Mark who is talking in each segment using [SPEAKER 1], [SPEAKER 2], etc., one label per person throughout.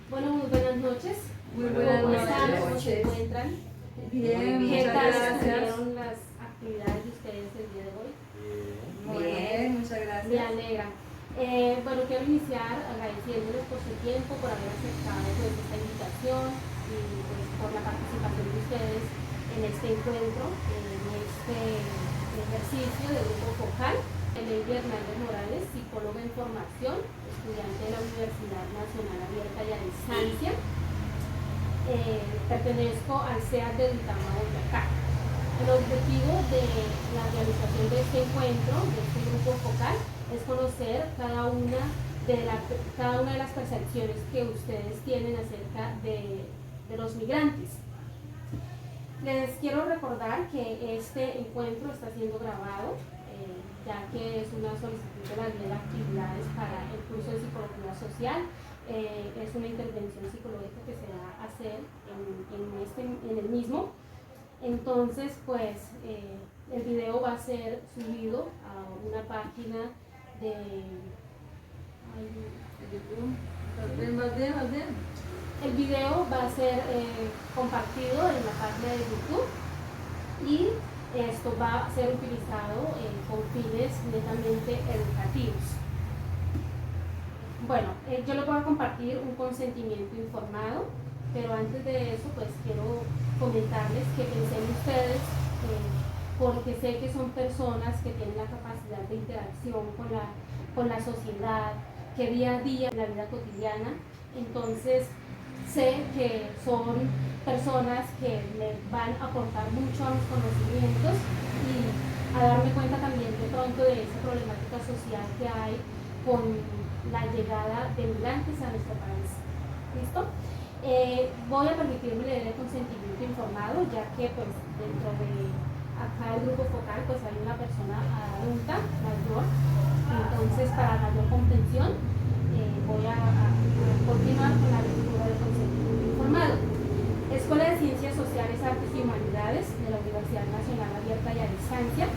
[SPEAKER 1] Bueno, muy buenas noches.
[SPEAKER 2] Muy buenas
[SPEAKER 1] ¿Cómo están? ¿Cómo
[SPEAKER 2] noches.
[SPEAKER 1] se encuentran?
[SPEAKER 2] Bien,
[SPEAKER 1] ¿Qué
[SPEAKER 2] muchas
[SPEAKER 1] tal
[SPEAKER 2] gracias.
[SPEAKER 1] estuvieron las actividades de ustedes el día de hoy?
[SPEAKER 2] Bien, muchas
[SPEAKER 1] Me
[SPEAKER 2] gracias.
[SPEAKER 1] alegra. Bueno, quiero iniciar agradeciéndoles por su tiempo, por haber aceptado pues, esta invitación y pues, por la participación de ustedes en este encuentro, en este ejercicio del grupo focal. Lady Hernández Morales, psicóloga en formación, estudiante de la Universidad Nacional Abierta y a Distancia. Pertenezco al CEAD de Duitama, Boyacá. El objetivo de la realización de este encuentro, de este grupo focal, es conocer cada una de las percepciones que ustedes tienen acerca de los migrantes. Les quiero recordar que este encuentro está siendo grabado, ya que es una solicitud de la guía de actividades para el curso de psicología social. Es una intervención psicológica que se va a hacer en el mismo. Entonces, pues, el video va a ser subido a una página de
[SPEAKER 2] YouTube.
[SPEAKER 1] El video va a ser compartido en la página de YouTube y esto va a ser utilizado con fines netamente educativos. Bueno, yo les voy a compartir un consentimiento informado, pero antes de eso pues quiero comentarles que pensé en ustedes porque sé que son personas que tienen la capacidad de interacción con la sociedad, que día a día en la vida cotidiana, entonces sé que son personas que me van a aportar mucho a mis conocimientos y a darme cuenta también de pronto de esa problemática social que hay con la llegada de migrantes a nuestro país. ¿Listo? Voy a permitirme leer el consentimiento informado, ya que pues dentro de acá el grupo focal pues hay una persona adulta, mayor, entonces para mayor comprensión voy a continuar con la lectura del consentimiento informado. Escuela de Ciencias Sociales, Artes y Humanidades de la Universidad Nacional Abierta y a Distancia,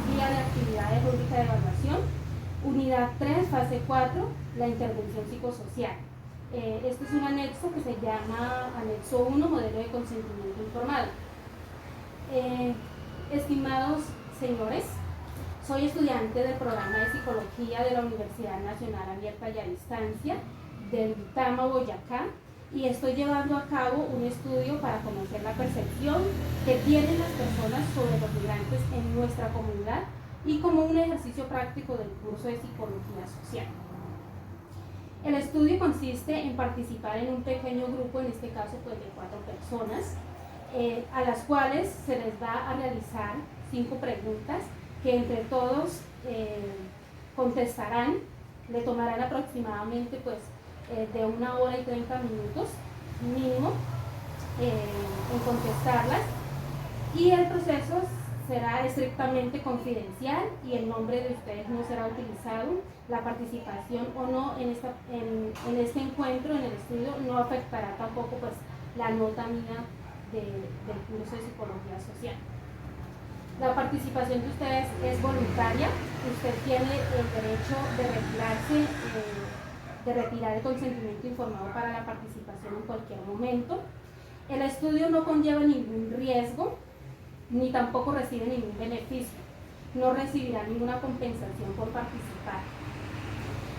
[SPEAKER 1] Guía de Actividades Rúbrica de Evaluación, Unidad 3, fase 4, la intervención psicosocial. Este es un anexo que se llama Anexo 1, modelo de consentimiento informado. Estimados señores, soy estudiante del programa de psicología de la Universidad Nacional Abierta y a Distancia del Duitama, Boyacá, y estoy llevando a cabo un estudio para conocer la percepción que tienen las personas sobre los migrantes en nuestra comunidad y como un ejercicio práctico del curso de psicología social. El estudio consiste en participar en un pequeño grupo, en este caso pues de 4 personas, a las cuales se les va a realizar 5 preguntas que entre todos contestarán. Le tomarán aproximadamente pues de 1 hora y 30 minutos mínimo en contestarlas, y el proceso será estrictamente confidencial y el nombre de ustedes no será utilizado. La participación o no en este encuentro, en el estudio, no afectará tampoco pues la nota mía del curso de psicología social. La participación de ustedes es voluntaria. Usted tiene el derecho de retirarse, de retirar el consentimiento informado para la participación en cualquier momento. El estudio no conlleva ningún riesgo, ni tampoco recibe ningún beneficio. No recibirá ninguna compensación por participar.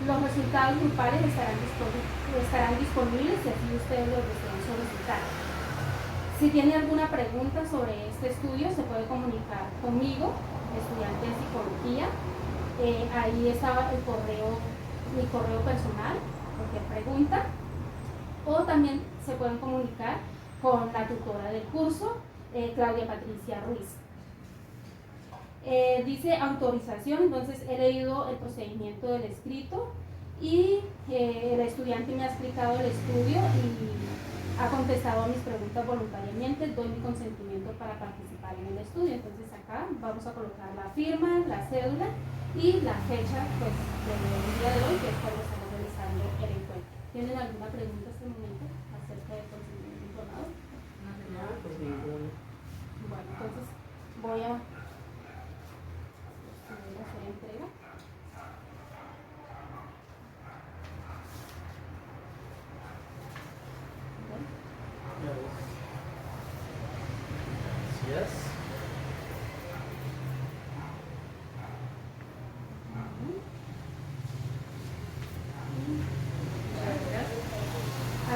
[SPEAKER 1] Los resultados grupales estarán disponibles si así ustedes los desean solicitar. Si tiene alguna pregunta sobre este estudio, se puede comunicar conmigo, estudiante de psicología. Ahí está mi correo personal, cualquier pregunta. O también se pueden comunicar con la tutora del curso, Claudia Patricia Ruiz. Dice autorización, entonces he leído el procedimiento del escrito y el estudiante me ha explicado el estudio y ha contestado a mis preguntas voluntariamente. Doy mi consentimiento para participar en el estudio. Entonces acá vamos a colocar la firma, la cédula y la fecha pues, del día de hoy, que es cuando estamos realizando el encuentro. ¿Tienen alguna pregunta hasta el momento acerca del consentimiento informado? Bueno, entonces voy a hacer entrega.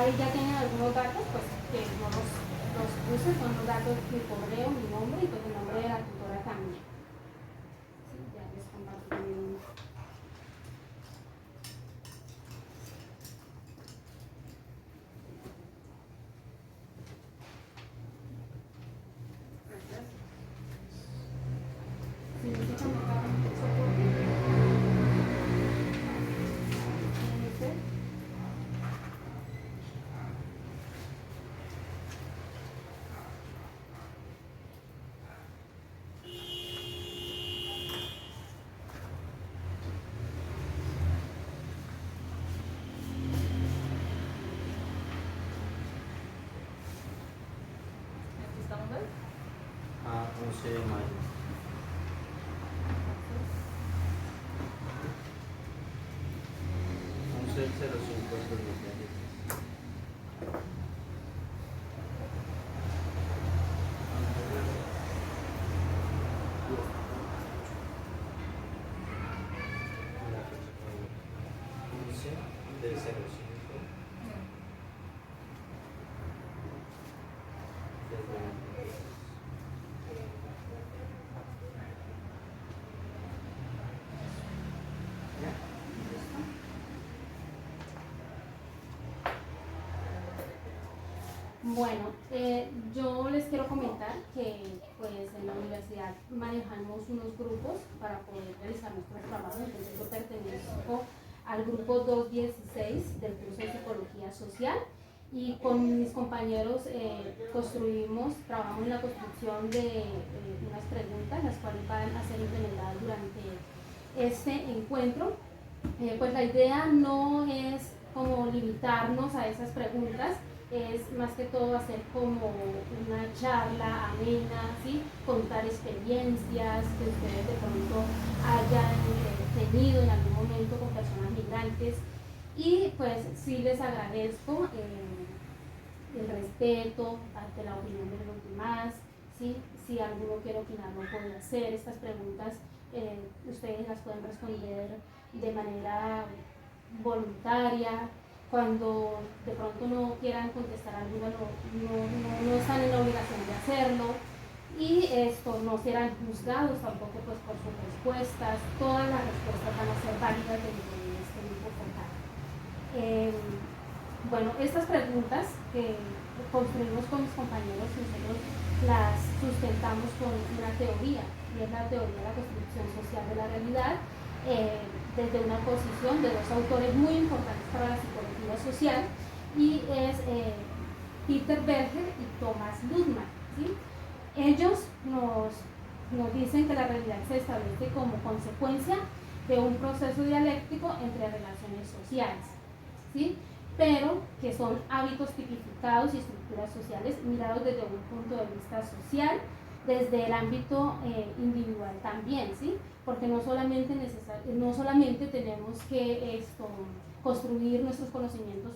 [SPEAKER 1] ahí ya tienen algunos datos, pues que no los puse, son los datos, mi correo, mi nombre y pues el nombre de la tutora también. Sí, ya les comparto también. Si necesitan soporte.
[SPEAKER 2] Aquí estamos, ¿ves?
[SPEAKER 3] 11 de mayo. Once del 05 del 2023. La fecha fue 11 del 05 del 2023.
[SPEAKER 1] Bueno, yo les quiero comentar que pues en la universidad manejamos unos grupos para poder realizar nuestros trabajos. Entonces yo pertenezco al grupo 216 del curso de Psicología Social y con mis compañeros trabajamos en la construcción de unas preguntas, las cuales van a ser implementadas durante este encuentro. Pues la idea no es como limitarnos a esas preguntas, es más que todo hacer como una charla amena, ¿sí? Contar experiencias que ustedes de pronto hayan tenido en algún momento con personas migrantes y pues sí les agradezco el respeto ante la opinión de los demás, ¿sí? Si alguno quiere opinar no puede hacer estas preguntas, ustedes las pueden responder de manera voluntaria. Cuando de pronto no quieran contestar alguna, no están en la obligación de hacerlo y esto no serán juzgados tampoco pues por sus respuestas. Todas las respuestas van a ser válidas dentro de este grupo focal. Bueno, estas preguntas que construimos con mis compañeros, nosotros las sustentamos con una teoría, y es la teoría de la construcción social de la realidad, desde una posición de dos autores muy importantes para la psicología social, y es Peter Berger y Thomas Luhmann, ¿sí? Ellos nos dicen que la realidad se establece como consecuencia de un proceso dialéctico entre relaciones sociales, ¿sí? Pero que son hábitos tipificados y estructuras sociales mirados desde un punto de vista social, desde el ámbito individual también, ¿sí? Porque no solamente tenemos que construir nuestros conocimientos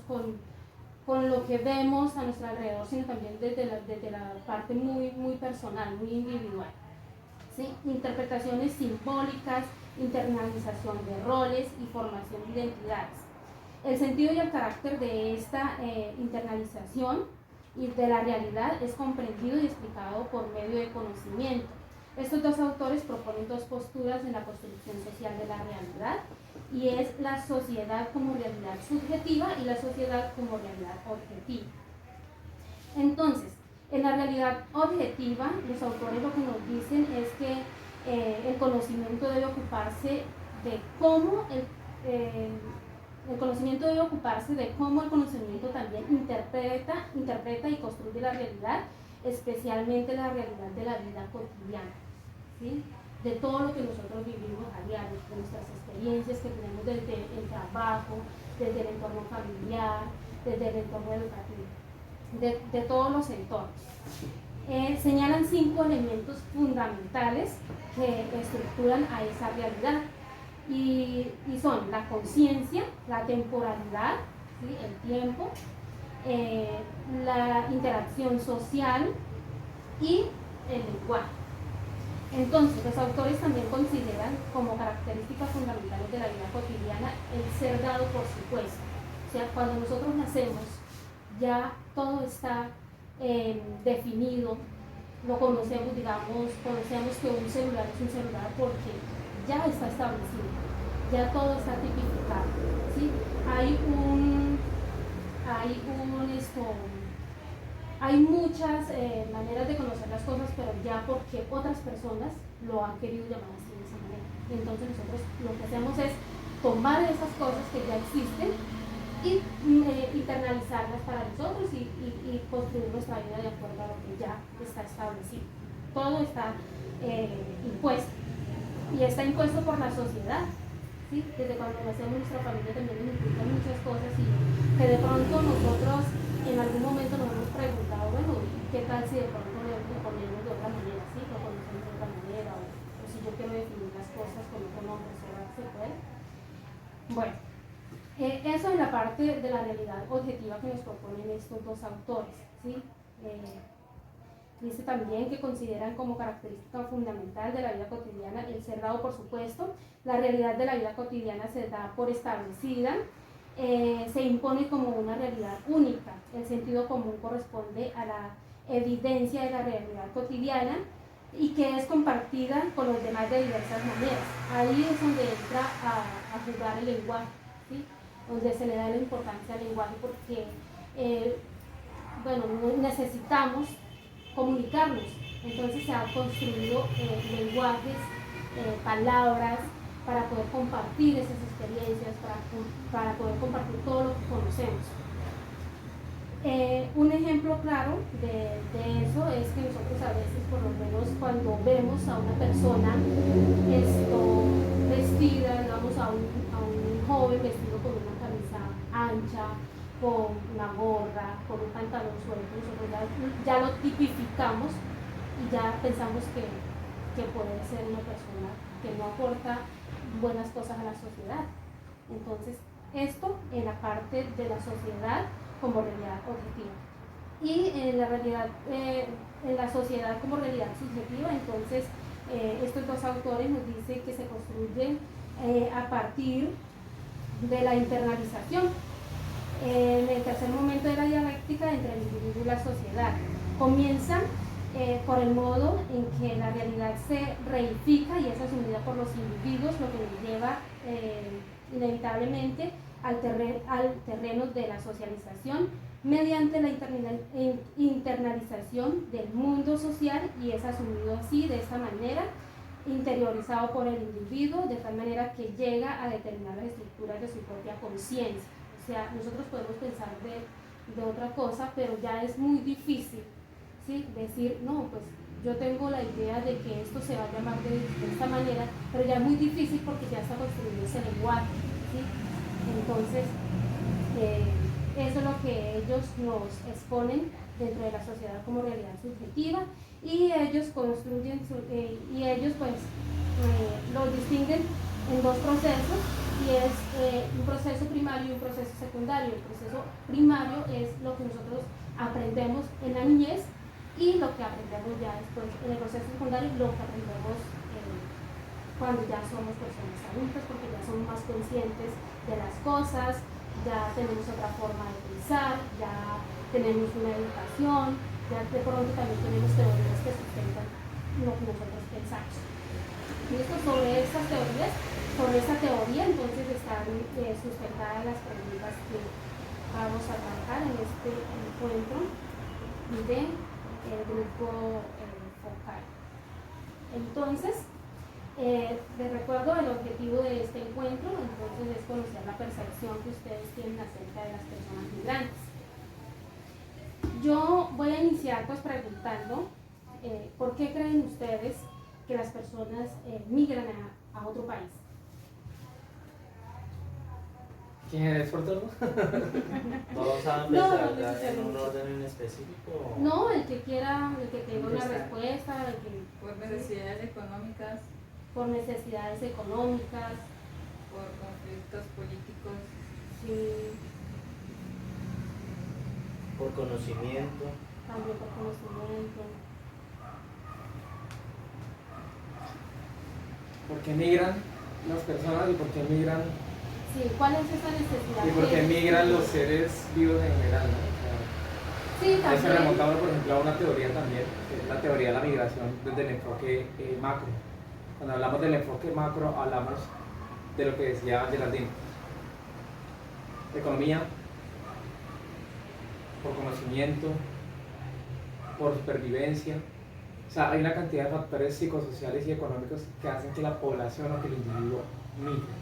[SPEAKER 1] con lo que vemos a nuestro alrededor, sino también desde la parte muy, muy personal, muy individual, ¿sí? Interpretaciones simbólicas, internalización de roles y formación de identidades. El sentido y el carácter de esta internalización y de la realidad es comprendido y explicado por medio de conocimiento. Estos dos autores proponen dos posturas en la construcción social de la realidad, y es la sociedad como realidad subjetiva y la sociedad como realidad objetiva. Entonces, en la realidad objetiva, los autores lo que nos dicen es que el conocimiento debe ocuparse de cómo el conocimiento debe ocuparse de cómo el conocimiento también interpreta y construye la realidad, especialmente la realidad de la vida cotidiana, ¿sí? De todo lo que nosotros vivimos a diario, de nuestras experiencias que tenemos desde el trabajo, desde el entorno familiar, desde el entorno educativo, de todos los entornos. Señalan 5 elementos fundamentales que estructuran a esa realidad. Y son la conciencia, la temporalidad, ¿sí? El tiempo, la interacción social y el lenguaje. Entonces, los autores también consideran como características fundamentales de la vida cotidiana el ser dado por supuesto. O sea, cuando nosotros nacemos, ya todo está definido, lo conocemos, digamos, conocemos que un celular es un celular porque ya está establecido, ya todo está tipificado, ¿sí? Hay muchas maneras de conocer las cosas, pero ya porque otras personas lo han querido llamar así de esa manera. Entonces nosotros lo que hacemos es tomar esas cosas que ya existen y internalizarlas para nosotros y construir nuestra vida de acuerdo a lo que ya está establecido. Todo está impuesto y está impuesto por la sociedad, ¿sí? Desde cuando nacemos nuestra familia también nos implica muchas cosas y que de pronto nosotros en algún momento nos hemos preguntado, bueno, ¿qué tal si de pronto lo ponemos de otra manera, ¿sí? Lo conocemos de otra manera o si yo quiero definir las cosas con otro nombre, ¿se puede? Bueno. Eso es la parte de la realidad objetiva que nos proponen estos dos autores, ¿sí? Dice también que consideran como característica fundamental de la vida cotidiana el ser dado por supuesto. La realidad de la vida cotidiana se da por establecida, se impone como una realidad única. El sentido común corresponde a la evidencia de la realidad cotidiana y que es compartida con los demás de diversas maneras. Ahí es donde entra a jugar el lenguaje, ¿sí? Donde se le da la importancia al lenguaje porque bueno, necesitamos comunicarnos, entonces se han construido lenguajes, palabras para poder compartir esas experiencias, para poder compartir todo lo que conocemos. Un ejemplo claro de eso es que nosotros a veces, por lo menos cuando vemos a una persona vestida, digamos a un joven vestido con una camisa ancha, con una gorra, con un pantalón suelto, nosotros ya lo tipificamos y ya pensamos que puede ser una persona que no aporta buenas cosas a la sociedad. Entonces, esto en la parte de la sociedad como realidad objetiva. Y en la realidad, en la sociedad como realidad subjetiva, entonces estos dos autores nos dicen que se construye a partir de la internalización. En el tercer momento de la dialéctica entre el individuo y la sociedad. Comienza por el modo en que la realidad se reifica y es asumida por los individuos, lo que nos lleva inevitablemente al terreno de la socialización mediante la internalización del mundo social y es asumido así, de esta manera, interiorizado por el individuo, de tal manera que llega a determinar las estructuras de su propia conciencia. O sea, nosotros podemos pensar de otra cosa, pero ya es muy difícil, ¿sí? Decir, no, pues yo tengo la idea de que esto se va a llamar de esta manera, pero ya es muy difícil porque ya está construido ese lenguaje, ¿sí? Entonces, eso es lo que ellos nos exponen dentro de la sociedad como realidad subjetiva y ellos construyen, y ellos pues lo distinguen en dos procesos y es un proceso primario y un proceso secundario. El proceso primario es lo que nosotros aprendemos en la niñez y lo que aprendemos ya después en el proceso secundario, lo que aprendemos cuando ya somos personas adultas, porque ya somos más conscientes de las cosas, ya tenemos otra forma de pensar, ya tenemos una educación, ya de pronto también tenemos teorías que sustentan lo que nosotros pensamos. Y esto sobre estas teorías, sobre esta teoría entonces están sustentadas las preguntas que vamos a trabajar en este encuentro del grupo focal. Entonces, les recuerdo el objetivo de este encuentro, entonces es conocer la percepción que ustedes tienen acerca de las personas migrantes. Yo voy a iniciar pues preguntando ¿por qué creen ustedes que las personas migran a otro país?
[SPEAKER 4] ¿Quién eres por todo?
[SPEAKER 3] ¿Vamos a empezar en un orden en específico?
[SPEAKER 1] No, el que quiera, el que tenga una respuesta, el que,
[SPEAKER 2] Por necesidades económicas,
[SPEAKER 1] por necesidades económicas,
[SPEAKER 2] por conflictos políticos,
[SPEAKER 1] sí,
[SPEAKER 3] Por conocimiento.
[SPEAKER 1] también por conocimiento.
[SPEAKER 4] ¿Por qué migran las personas y por qué migran
[SPEAKER 1] Sí, ¿cuál es esa necesidad?
[SPEAKER 4] y por qué migran los seres vivos en general, ¿no?
[SPEAKER 1] Sí,
[SPEAKER 4] Eso
[SPEAKER 1] también.
[SPEAKER 4] remontamos, por ejemplo, a una teoría también, que es la teoría de la migración desde el enfoque macro. Cuando hablamos del enfoque macro, hablamos de lo que decía Geraldine. Economía, por conocimiento, por supervivencia. O sea, hay una cantidad de factores psicosociales y económicos que hacen que la población o que el individuo migre.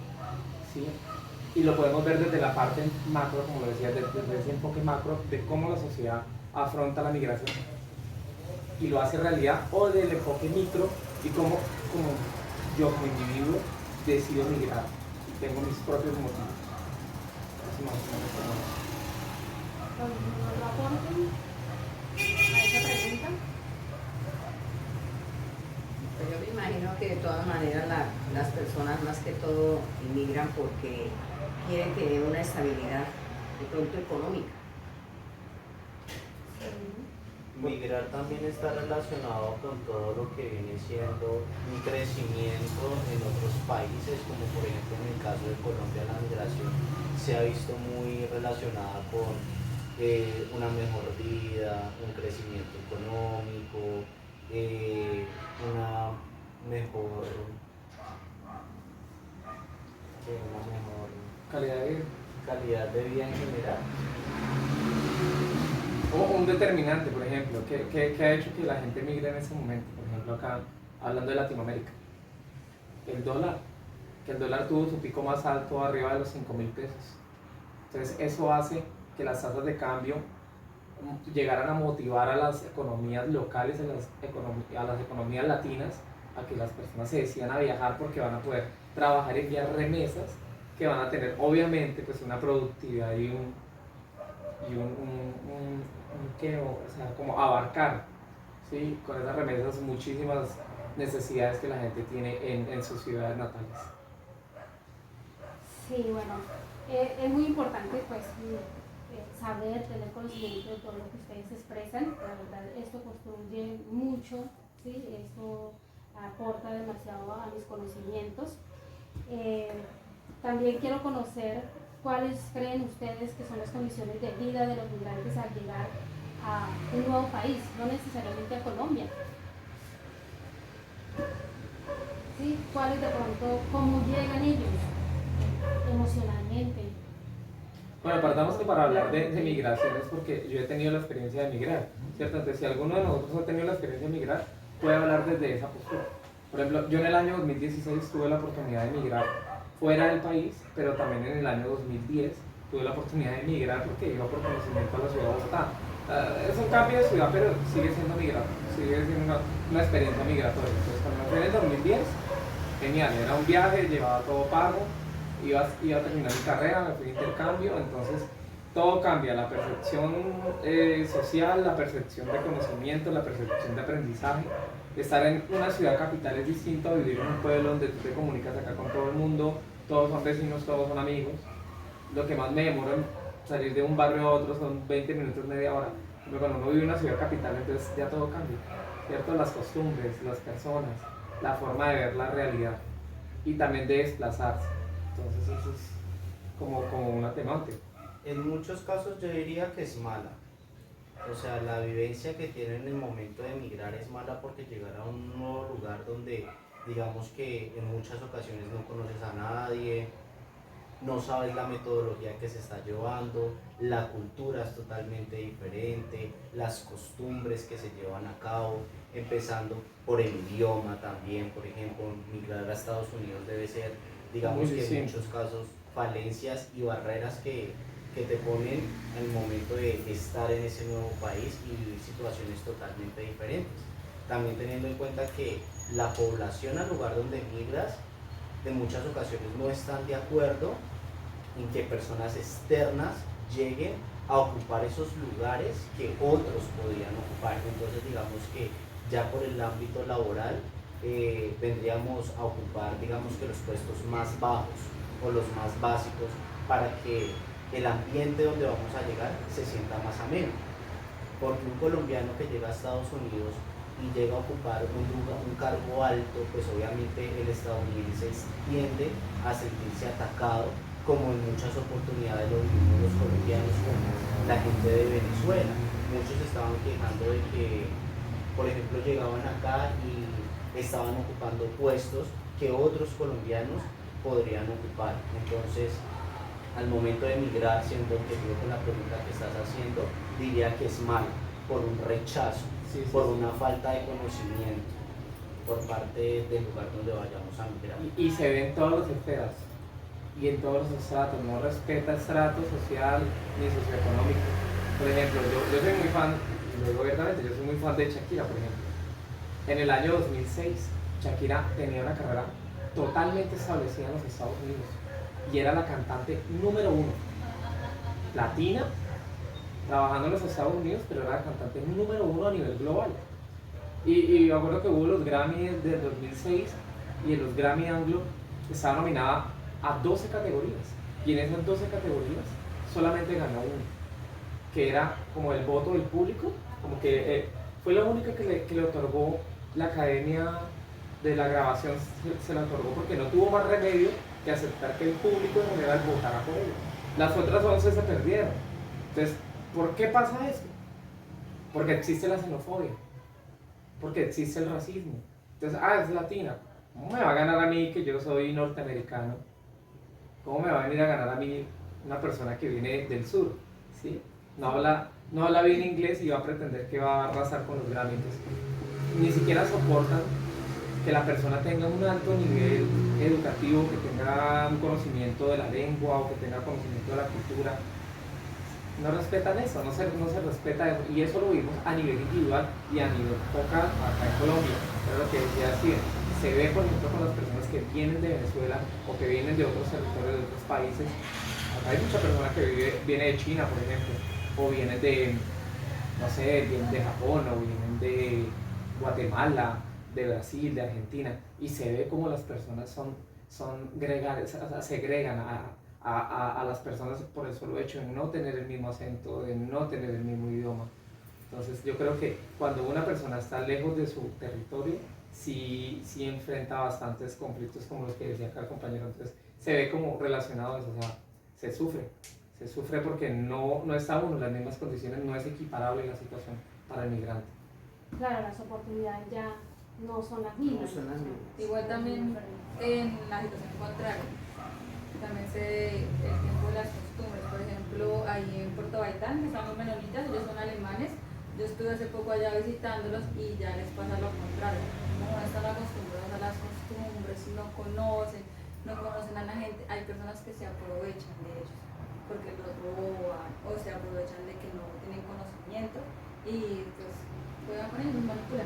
[SPEAKER 4] ¿Sí? Y lo podemos ver desde la parte macro, como lo decía, desde ese enfoque macro de cómo la sociedad afronta la migración y lo hace realidad, o del enfoque micro y cómo como yo como individuo decido migrar y tengo mis propios motivos. Así más o menos como es.
[SPEAKER 1] ¿Nos aporten a esa pregunta?
[SPEAKER 5] Pues yo me imagino que de todas maneras las personas más que todo inmigran porque quieren tener una estabilidad de pronto económica.
[SPEAKER 3] Migrar también está relacionado con todo lo que viene siendo un crecimiento en otros países, como por ejemplo en el caso de Colombia la migración se ha visto muy relacionada con una mejor vida, un crecimiento económico, una mejor
[SPEAKER 4] Calidad de vida.
[SPEAKER 3] calidad de vida en general.
[SPEAKER 4] O un determinante, por ejemplo, que ha hecho que la gente migre en ese momento, por ejemplo acá, hablando de Latinoamérica. El dólar, que el dólar tuvo su pico más alto arriba de los 5.000 pesos. Entonces eso hace que las tasas de cambio llegaran a motivar a las economías locales, a las economías latinas, a que las personas se decidan a viajar porque van a poder trabajar y enviar remesas que van a tener obviamente pues una productividad y o sea, como abarcar, ¿sí? Con esas remesas muchísimas necesidades que la gente tiene en sus ciudades natales.
[SPEAKER 1] Sí, bueno, es muy importante pues saber, tener conocimiento de todo lo que ustedes expresan. La verdad, esto construye mucho, ¿sí? Esto aporta demasiado a mis conocimientos. También quiero conocer cuáles creen ustedes que son las condiciones de vida de los migrantes al llegar a un nuevo país, no necesariamente a Colombia. ¿Sí? ¿Cuáles de pronto, cómo llegan ellos emocionalmente?
[SPEAKER 4] Bueno, partamos que para hablar de migraciones, porque yo he tenido la experiencia de migrar, ¿cierto? Entonces, si alguno de nosotros ha tenido la experiencia de migrar, puede hablar desde esa postura. Por ejemplo, yo en el año 2016 tuve la oportunidad de migrar fuera del país, pero también en el año 2010 tuve la oportunidad de migrar porque iba por conocimiento a la ciudad de Bogotá. Es un cambio de ciudad, pero sigue siendo migratorio, sigue siendo una experiencia migratoria. Entonces, cuando me fui en el 2010, genial, era un viaje, llevaba todo pago, iba a terminar mi carrera, me fui de intercambio, entonces todo cambia, la percepción social, la percepción de conocimiento, la percepción de aprendizaje. Estar en una ciudad capital es distinto a vivir en un pueblo donde tú te comunicas acá con todo el mundo, todos son vecinos, todos son amigos. Lo que más me demora en salir de un barrio a otro son 20 minutos, media hora. Pero cuando uno vive en una ciudad capital, entonces ya todo cambia, ¿cierto? Las costumbres, las personas, la forma de ver la realidad y también de desplazarse. Entonces eso es como un atenuante.
[SPEAKER 3] En muchos casos yo diría que es mala. O sea, la vivencia que tienen en el momento de emigrar es mala porque llegar a un nuevo lugar donde digamos que en muchas ocasiones no conoces a nadie, no sabes la metodología que se está llevando, la cultura es totalmente diferente, las costumbres que se llevan a cabo, empezando por el idioma también. Por ejemplo, migrar a Estados Unidos debe ser, digamos que en muchos casos, falencias y barreras que te ponen en el momento de estar en ese nuevo país y vivir situaciones totalmente diferentes. También teniendo en cuenta que la población al lugar donde migras en muchas ocasiones no están de acuerdo en que personas externas lleguen a ocupar esos lugares que otros podrían ocupar. Entonces digamos que ya por el ámbito laboral vendríamos a ocupar digamos que los puestos más bajos o los más básicos para que el ambiente donde vamos a llegar se sienta más ameno. Porque un colombiano que llega a Estados Unidos y llega a ocupar un cargo alto, pues obviamente el estadounidense tiende a sentirse atacado, como en muchas oportunidades lo vivimos los colombianos como la gente de Venezuela. muchos estaban quejando de que, por ejemplo, llegaban acá y estaban ocupando puestos que otros colombianos podrían ocupar. Entonces, al momento de emigrar, siendo objetivo con la pregunta que estás haciendo, diría que es malo, por un rechazo, por una falta de conocimiento por parte del lugar donde vayamos a migrar.
[SPEAKER 4] Y se ve en todas las esferas y en todos los estratos, no respeta estrato social ni socioeconómico. Por ejemplo, yo soy muy fan, y lo digo abiertamente, yo soy muy fan de Shakira, por ejemplo. En el año 2006, Shakira tenía una carrera totalmente establecida en los Estados Unidos y era la cantante número 1, latina, trabajando en los Estados Unidos, pero era la cantante número 1 a nivel global. Y me acuerdo que hubo los Grammy del 2006 y en los Grammy Anglo estaba nominada a 12 categorías y en esas 12 categorías solamente ganó uno, que era como el voto del público, como que fue la única que le otorgó la Academia de la Grabación, se la otorgó porque no tuvo más remedio que aceptar que el público en general votara por ella. Las otras 11 se perdieron. Entonces, ¿por qué pasa esto? Porque existe la xenofobia, porque existe el racismo. Entonces, es latina. ¿Cómo me va a ganar a mí que yo soy norteamericano? ¿Cómo me va a venir a ganar a mí una persona que viene del sur? ¿Sí? No habla bien inglés y va a pretender que va a arrasar con los Grammys. Ni siquiera soportan que la persona tenga un alto nivel educativo, que tenga un conocimiento de la lengua o que tenga conocimiento de la cultura. No respetan eso, no se respeta eso, y eso lo vimos a nivel individual y a nivel local acá en Colombia. Pero lo que decía así, se ve por ejemplo con las personas que vienen de Venezuela o que vienen de otros territorios, de otros países. Acá hay mucha persona que viene de China, por ejemplo, o vienen de, no sé, vienen de Japón, o vienen de Guatemala, de Brasil, de Argentina, y se ve como las personas son gregarias, o sea, segregan a las personas por el solo hecho de no tener el mismo acento, de no tener el mismo idioma. Entonces yo creo que cuando una persona está lejos de su territorio, sí enfrenta bastantes conflictos como los que decía acá el compañero. Entonces se ve como relacionado a eso, o sea, se sufre porque no está uno en las mismas condiciones, no es equiparable la situación para el migrante.
[SPEAKER 1] Claro, las oportunidades ya no son las mismas.
[SPEAKER 2] Igual también en la situación contraria, también se ve el tiempo de las costumbres. Por ejemplo, ahí en Puerto Gaitán, que son los menonitas, ellos son alemanes. Yo estuve hace poco allá visitándolos y ya les pasa lo contrario. Como no están acostumbrados a las costumbres, no conocen a la gente, hay personas que se aprovechan de ellos porque los roban o se aprovechan de que no tienen conocimiento y pues juegan con ellos, manipulan.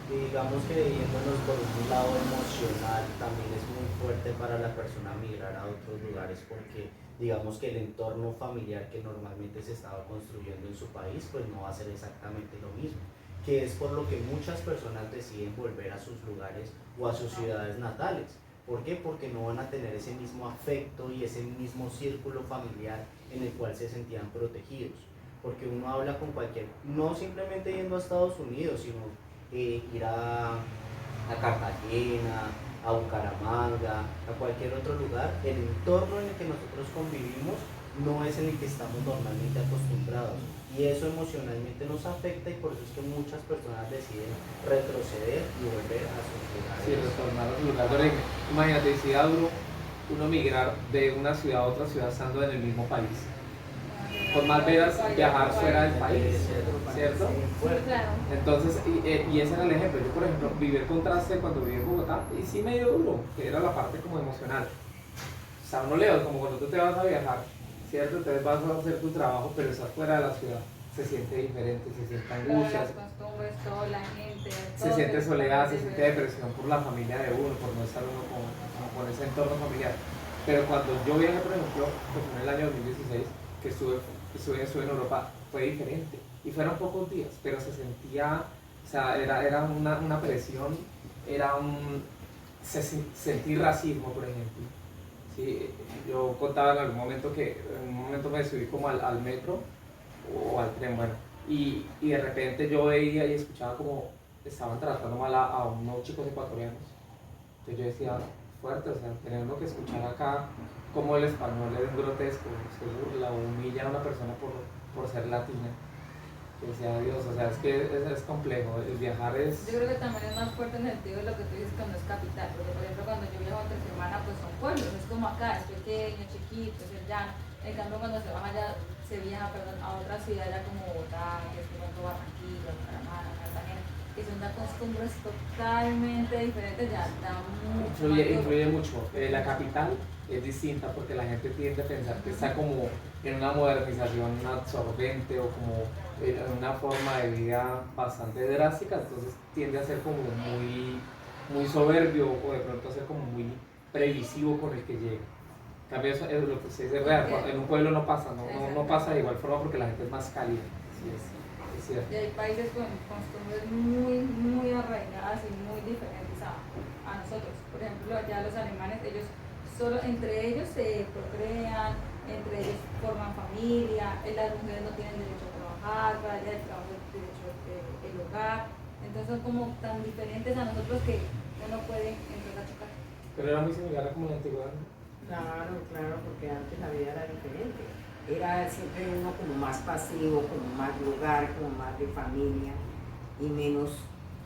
[SPEAKER 3] Y digamos que yéndonos por un lado emocional, también es muy fuerte para la persona migrar a otros lugares porque digamos que el entorno familiar que normalmente se estaba construyendo en su país pues no va a ser exactamente lo mismo, que es por lo que muchas personas deciden volver a sus lugares o a sus ciudades natales. ¿Por qué? Porque no van a tener ese mismo afecto y ese mismo círculo familiar en el cual se sentían protegidos. Porque uno habla con cualquier, no simplemente yendo a Estados Unidos, sino ir a Cartagena, a Bucaramanga, a cualquier otro lugar, el entorno en el que nosotros convivimos no es en el que estamos normalmente acostumbrados y eso emocionalmente nos afecta y por eso es que muchas personas deciden retroceder y volver a sus lugares.
[SPEAKER 4] Sí, retornar a su lugar de origen. Imagínate, si da duro uno migrar de una ciudad a otra ciudad estando en el mismo país. Por más veras viajar fuera del país, ¿cierto?
[SPEAKER 1] Claro.
[SPEAKER 4] Entonces, y ese era el ejemplo. Yo, por ejemplo, viví el contraste cuando viví en Bogotá y sí me dio duro, que era la parte como emocional. O sea, uno lejos, como cuando tú te vas a viajar, ¿cierto? Entonces vas a hacer tu trabajo, pero estás fuera de la ciudad. Se siente diferente, se siente angustia,
[SPEAKER 2] Las costumbres, toda la gente,
[SPEAKER 4] se siente soledad, se siente depresión por la familia de uno, por no estar uno con ese entorno familiar. Pero cuando yo viajé, por ejemplo, pues en el año 2016, que estuve en Europa, fue diferente. Y fueron pocos días, pero se sentía, o sea, era una presión, sentí racismo, por ejemplo. Sí, yo contaba en algún momento que en un momento me subí como al metro o al tren, bueno, y de repente yo veía y escuchaba como estaban tratando mal a unos chicos ecuatorianos. Entonces yo decía, fuerte, o sea, tenemos que escuchar acá cómo el español es grotesco, se burla o humilla a una persona por ser latina. sea Dios, o sea, es que es complejo, el viajar es...
[SPEAKER 2] Yo creo que también es más fuerte en el sentido de lo que tú dices cuando es capital, porque por ejemplo cuando yo viajo entre semana pues son pueblos, es como acá, es pequeño, chiquito, es el llano. En cambio cuando se baja ya, se viaja, perdón, a otra ciudad ya como Bogotá, que es como Barranquilla, Bucaramanga, Cartagena, que son unas costumbres totalmente diferentes, ya da mucho
[SPEAKER 4] Influye mucho. La capital es distinta porque la gente tiende a pensar que está como en una modernización absorbente o como en una forma de vida bastante drástica, entonces tiende a ser como muy soberbio o de pronto a ser como muy previsivo con el que llega. En cambio, eso es lo que se dice real. En un pueblo no pasa, no pasa de igual forma porque la gente es más cálida. Sí, es cierto.
[SPEAKER 2] Y hay países con costumbres muy arraigadas y muy diferentes a nosotros. Por ejemplo, allá los alemanes, ellos solo entre ellos se procrean, entre ellos forman familia, las mujeres no tienen derecho a trabajar, para allá el trabajo es derecho el hogar. Entonces son como tan diferentes a nosotros que uno puede empezar a chocar.
[SPEAKER 4] Pero era muy similar a como la antigüedad, ¿no?
[SPEAKER 5] Claro, porque antes la vida era diferente. Era siempre uno como más pasivo, como más lugar, como más de familia y menos,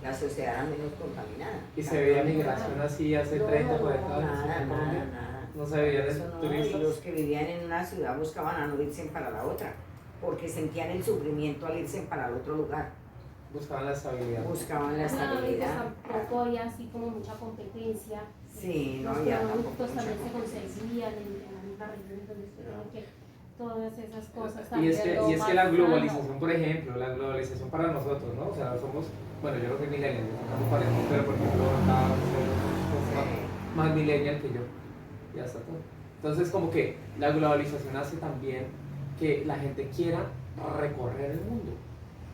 [SPEAKER 5] la sociedad era menos contaminada.
[SPEAKER 4] Y se veía migración así hace 30, 40 años.
[SPEAKER 5] Nada.
[SPEAKER 4] No se veían
[SPEAKER 5] Eso no, y
[SPEAKER 4] turistas.
[SPEAKER 5] los que vivían en una ciudad buscaban a no irse para la otra, porque sentían el sufrimiento al irse para el otro lugar.
[SPEAKER 4] Buscaban la estabilidad.
[SPEAKER 5] Buscaban la
[SPEAKER 1] No, y pues
[SPEAKER 5] estabilidad.
[SPEAKER 1] tampoco había así como mucha competencia.
[SPEAKER 5] Sí, no
[SPEAKER 1] Los
[SPEAKER 5] había tampoco
[SPEAKER 1] productos
[SPEAKER 5] mucha
[SPEAKER 1] también se
[SPEAKER 5] competencia.
[SPEAKER 1] conseguían en la misma región donde estuvieron, que todas esas cosas
[SPEAKER 4] Y
[SPEAKER 1] también.
[SPEAKER 4] es que la globalización, por ejemplo, la globalización para nosotros, ¿no? O sea, somos, bueno, yo no soy millennial, estamos parecidos, pero por ejemplo, acá más millennial que yo. Ya está todo. Entonces, como que la globalización hace también que la gente quiera recorrer el mundo.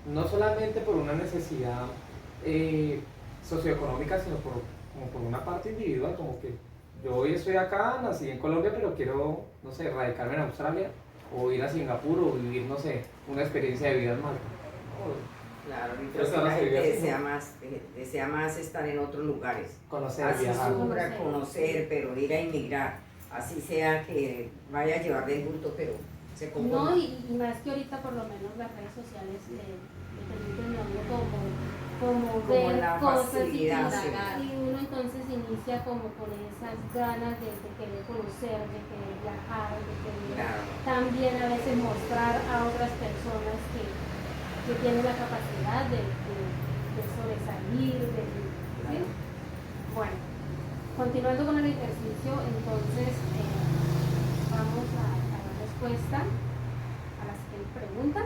[SPEAKER 4] No solamente por una necesidad socioeconómica, sino como por una parte individual, como que yo hoy estoy acá, nací en Colombia, pero quiero, no sé, radicarme en Australia, o ir a Singapur, o vivir, no sé, una experiencia de vida en Malta.
[SPEAKER 5] Claro, y
[SPEAKER 4] Pero
[SPEAKER 5] la gente
[SPEAKER 4] así,
[SPEAKER 5] desea más estar en otros lugares.
[SPEAKER 4] conocer,
[SPEAKER 5] Así
[SPEAKER 4] viajar.
[SPEAKER 5] sufra, conocer, pero ir a inmigrar, así sea que vaya a llevar del bulto, pero se conforma.
[SPEAKER 1] No, y más que ahorita por lo menos las redes sociales le permiten a uno como ver
[SPEAKER 5] la
[SPEAKER 1] cosas
[SPEAKER 5] facilidad,
[SPEAKER 2] sí.
[SPEAKER 1] y uno entonces inicia como con esas ganas de querer conocer, de querer viajar, de querer
[SPEAKER 5] Claro.
[SPEAKER 1] también a veces mostrar a otras personas que tienen la capacidad de sobresalir, ¿sí? Bueno, continuando con el ejercicio, entonces vamos a dar respuesta a la siguiente pregunta.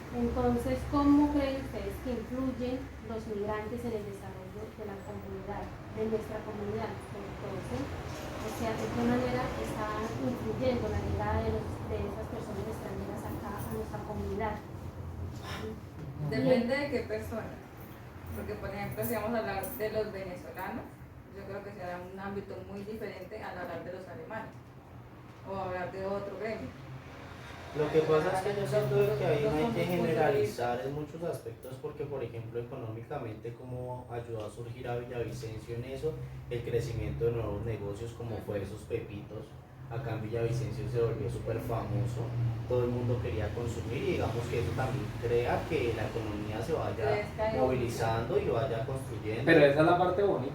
[SPEAKER 1] Entonces, ¿cómo creen ustedes que influyen los migrantes en el desarrollo de la comunidad, de nuestra comunidad? Entonces, o sea, ¿de qué manera está influyendo la llegada de esas personas extranjeras acá a nuestra comunidad?
[SPEAKER 2] Depende de qué persona. Porque, por ejemplo, si vamos a hablar de los venezolanos, yo creo que será un ámbito muy diferente al hablar de los alemanes o hablar de otro gremio.
[SPEAKER 3] Lo que pasa es que yo siento que ahí no hay que generalizar en muchos aspectos porque, por ejemplo, económicamente, como ayudó a surgir a Villavicencio en eso, el crecimiento de nuevos negocios como fue esos pepitos. Acá en Villavicencio se volvió súper famoso, todo el mundo quería consumir y digamos que eso también crea que la economía se vaya movilizando y vaya construyendo.
[SPEAKER 4] Pero esa es la parte bonita.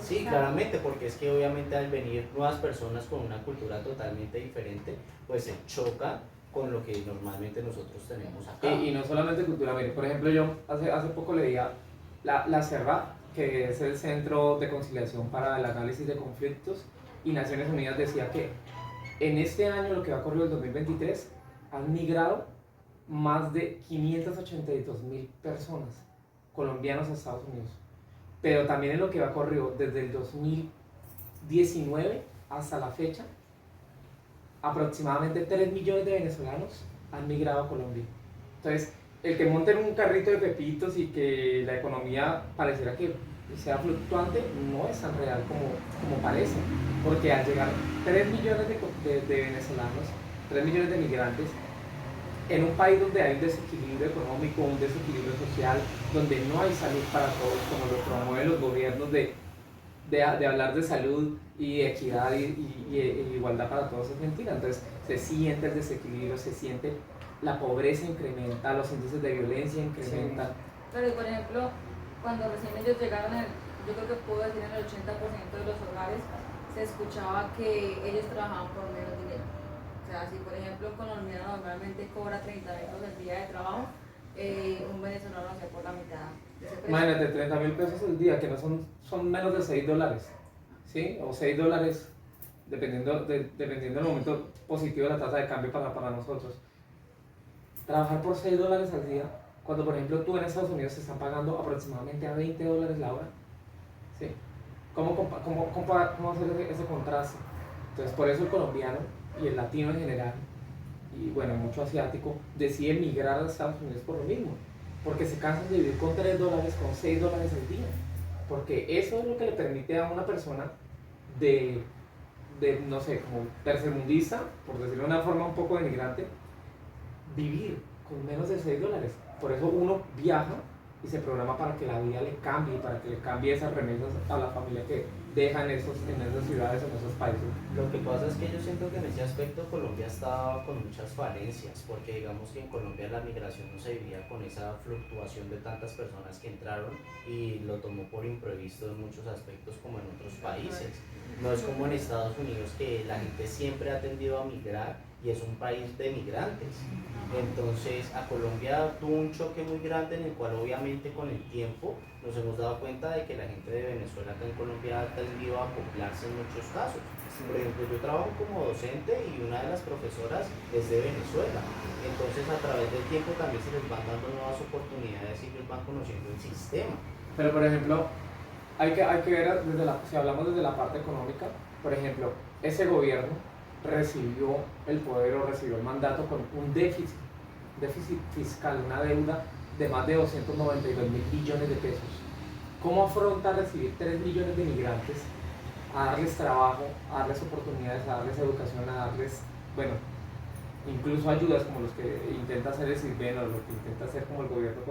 [SPEAKER 3] Sí, claramente, porque es que obviamente al venir nuevas personas con una cultura totalmente diferente, pues se choca con lo que normalmente nosotros tenemos acá.
[SPEAKER 4] Y no solamente cultura, mire, por ejemplo, yo hace poco leía la CERVAT, que es el Centro de Conciliación para el Análisis de Conflictos, y Naciones Unidas decía que en este año, lo que va a correr el 2023, han migrado más de 582.000 personas colombianos a Estados Unidos. Pero también en lo que va corrido desde el 2019 hasta la fecha, aproximadamente 3 millones de venezolanos han migrado a Colombia. Entonces, el que monte en un carrito de pepitos y que la economía pareciera que sea fluctuante, no es tan real como parece, porque al llegar 3 millones de venezolanos, 3 millones de migrantes, en un país donde hay un desequilibrio económico, un desequilibrio social, donde no hay salud para todos, como lo promueven los gobiernos de hablar de salud y equidad y igualdad para todos, es mentira. Entonces se siente el desequilibrio, se siente la pobreza incrementa, los índices de violencia incrementan.
[SPEAKER 2] Pero y por ejemplo, cuando recién ellos llegaron, yo creo que puedo decir en el 80% de los hogares, se escuchaba que ellos trabajaban por menos dinero. O sea, si por ejemplo un colombiano normalmente cobra 30.000 el día de trabajo, un venezolano lo hace por la mitad de ese precio.
[SPEAKER 4] Imagínate, 30.000 pesos al día, que no son menos de $6, ¿sí? O $6, dependiendo del momento positivo de la tasa de cambio para nosotros. Trabajar por $6 al día, cuando por ejemplo tú en Estados Unidos te están pagando aproximadamente a $20 la hora, ¿sí? ¿Cómo hacer ese contraste? Entonces, por eso el colombiano y el latino en general, y bueno, mucho asiático, decide migrar a Estados Unidos por lo mismo, porque se cansan de vivir con $3, con $6 al día, porque eso es lo que le permite a una persona de no sé, como tercermundista, por decirlo de una forma un poco denigrante, vivir con menos de $6. Por eso uno viaja y se programa para que la vida le cambie, para que le cambie esas remesas a la familia que dejan en esas ciudades, en esos países.
[SPEAKER 3] Lo que pasa es que yo siento que en ese aspecto Colombia estaba con muchas falencias, porque digamos que en Colombia la migración no se vivía con esa fluctuación de tantas personas que entraron y lo tomó por imprevisto en muchos aspectos como en otros países. No es como en Estados Unidos que la gente siempre ha tendido a migrar y es un país de migrantes. Entonces a Colombia tuvo un choque muy grande en el cual obviamente con el tiempo nos hemos dado cuenta de que la gente de Venezuela acá en Colombia ha tendido a acoplarse en muchos casos. Por ejemplo, yo trabajo como docente y una de las profesoras es de Venezuela. Entonces a través del tiempo también se les van dando nuevas oportunidades y ellos van conociendo el sistema.
[SPEAKER 4] Pero por ejemplo, hay que ver, si hablamos desde la parte económica, por ejemplo, ese gobierno recibió el poder o recibió el mandato con un déficit fiscal, una deuda de más de 292.000 billones de pesos. ¿Cómo afronta recibir 3 millones de migrantes, a darles trabajo, a darles oportunidades, a darles educación, a darles, bueno, incluso ayudas como los que intenta hacer el SISBEN o lo que intenta hacer como el gobierno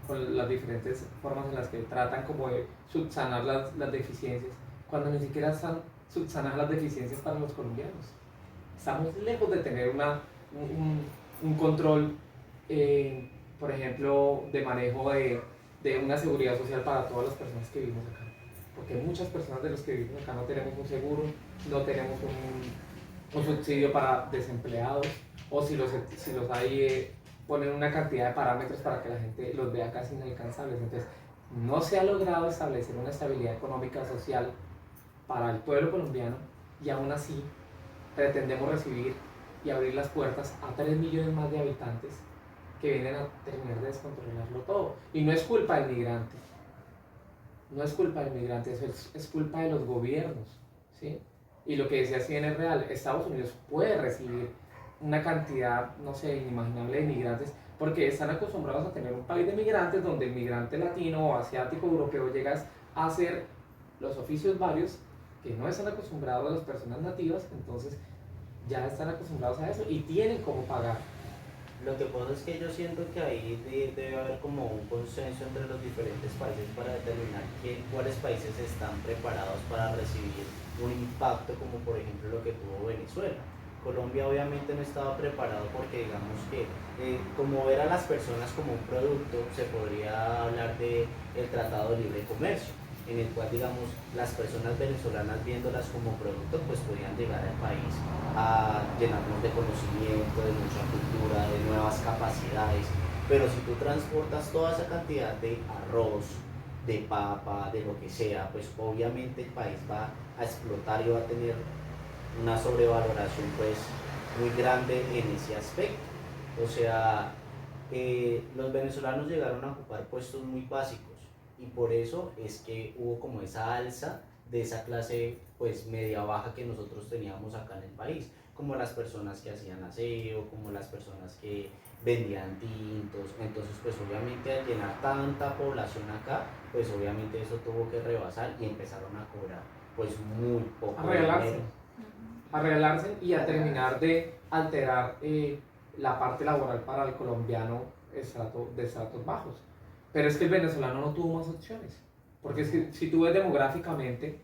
[SPEAKER 4] con las diferentes formas en las que tratan como de subsanar las deficiencias, cuando ni siquiera están subsanar las deficiencias para los colombianos? Estamos lejos de tener un control, por ejemplo, de manejo de una seguridad social para todas las personas que vivimos acá. Porque muchas personas de los que vivimos acá no tenemos un seguro, no tenemos un subsidio para desempleados, o si los hay, ponen una cantidad de parámetros para que la gente los vea casi inalcanzables. Entonces, no se ha logrado establecer una estabilidad económica social para el pueblo colombiano y aún así pretendemos recibir y abrir las puertas a 3 millones más de habitantes que vienen a terminar de descontrolarlo todo. Y no es culpa del migrante, no es culpa del migrante, eso es culpa de los gobiernos, ¿sí? Y lo que decía Cien es real, Estados Unidos puede recibir una cantidad, no sé, inimaginable de migrantes, porque están acostumbrados a tener un país de migrantes donde el migrante latino o asiático o europeo llega a hacer los oficios varios que no están acostumbrados a las personas nativas, entonces ya están acostumbrados a eso y tienen cómo pagar.
[SPEAKER 3] Lo que pasa es que yo siento que ahí debe haber como un consenso entre los diferentes países para determinar cuáles países están preparados para recibir un impacto como por ejemplo lo que tuvo Venezuela. Colombia obviamente no estaba preparado porque digamos que como ver a las personas como un producto, se podría hablar de el Tratado de Libre Comercio, en el cual digamos las personas venezolanas viéndolas como producto pues podían llegar al país a llenarnos de conocimiento, de mucha cultura, de nuevas capacidades, pero si tú transportas toda esa cantidad de arroz, de papa, de lo que sea, pues obviamente el país va a explotar y va a tener una sobrevaloración pues muy grande en ese aspecto. O sea, los venezolanos llegaron a ocupar puestos muy básicos y por eso es que hubo como esa alza de esa clase pues media baja que nosotros teníamos acá en el país, como las personas que hacían aseo, como las personas que vendían tintos. Entonces pues obviamente al llenar tanta población acá, pues obviamente eso tuvo que rebasar y empezaron a cobrar pues muy poco
[SPEAKER 4] A regalarse y a terminar de alterar la parte laboral para el colombiano de estratos bajos. Pero es que el venezolano no tuvo más opciones, porque es que si tú ves demográficamente,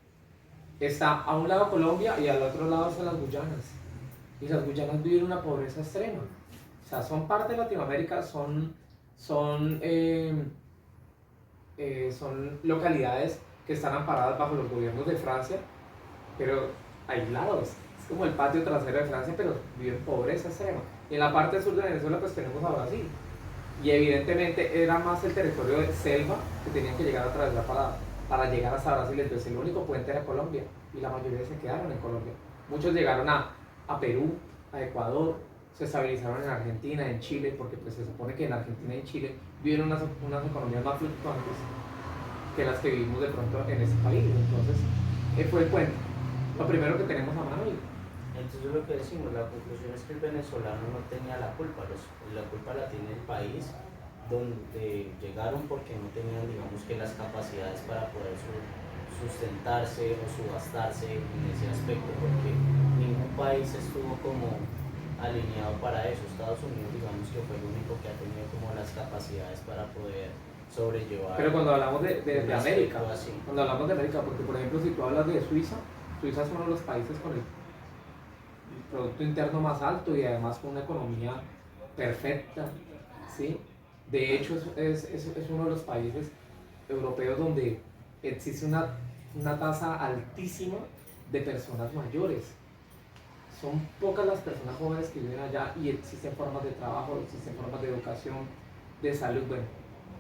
[SPEAKER 4] está a un lado Colombia y al otro lado están las Guyanas, y las Guyanas viven una pobreza extrema. sea, son parte de Latinoamérica, son localidades que están amparadas bajo los gobiernos de Francia, pero aislados. Es como el patio trasero de Francia, pero viven pobreza extrema. Y en la parte sur de Venezuela pues tenemos a Brasil. Y evidentemente era más el territorio de selva que tenían que llegar a atravesar para llegar hasta Brasil. Entonces el único puente era Colombia y la mayoría se quedaron en Colombia. Muchos llegaron a Perú, a Ecuador, se estabilizaron en Argentina, en Chile, porque pues se supone que en Argentina y en Chile viven unas economías más fluctuantes que las que vivimos de pronto en este país. Entonces, fue el puente. Lo primero que tenemos a mano.
[SPEAKER 3] Entonces lo que decimos, la conclusión es que el venezolano no tenía la culpa, la culpa la tiene el país donde llegaron porque no tenían, digamos, que las capacidades para poder sustentarse o subastarse en ese aspecto, porque ningún país estuvo como alineado para eso. Estados Unidos, digamos, que fue el único que ha tenido como las capacidades para poder sobrellevar.
[SPEAKER 4] Pero cuando hablamos de América,
[SPEAKER 3] así.
[SPEAKER 4] cuando hablamos de América, porque por ejemplo si tú hablas de Suiza, Suiza es uno de los países con el Producto Interno más alto y además con una economía perfecta, ¿sí? De hecho es uno de los países europeos donde existe una tasa altísima de personas mayores. Son pocas las personas jóvenes que viven allá y existen formas de trabajo, existen formas de educación, de salud, bueno,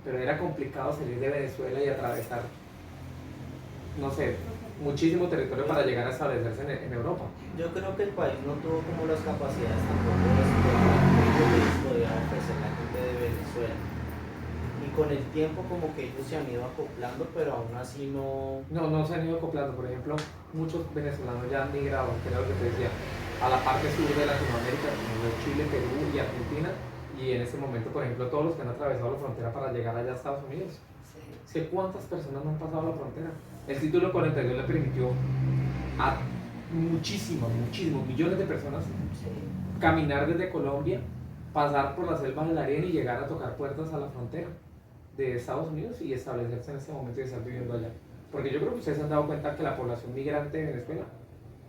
[SPEAKER 4] pero era complicado salir de Venezuela y atravesar, no sé, muchísimo territorio para llegar a establecerse en Europa.
[SPEAKER 3] Yo creo que el país no tuvo como las capacidades tampoco de que ellos podían ofrecer la gente de Venezuela. Y con el tiempo como que ellos se han ido acoplando, pero aún así no
[SPEAKER 4] se han ido acoplando. Por ejemplo, muchos venezolanos ya han migrado, que era lo que te decía, a la parte sur de Latinoamérica, como Chile, Perú y Argentina, y en este momento, por ejemplo, todos los que han atravesado la frontera para llegar allá a Estados Unidos. Sí. ¿Cuántas personas no han pasado la frontera? El título 42 le permitió a muchísimos, millones de personas caminar desde Colombia, pasar por la selva del Darién y llegar a tocar puertas a la frontera de Estados Unidos y establecerse en este momento y estar viviendo allá. Porque yo creo que ustedes se han dado cuenta que la población migrante de Venezuela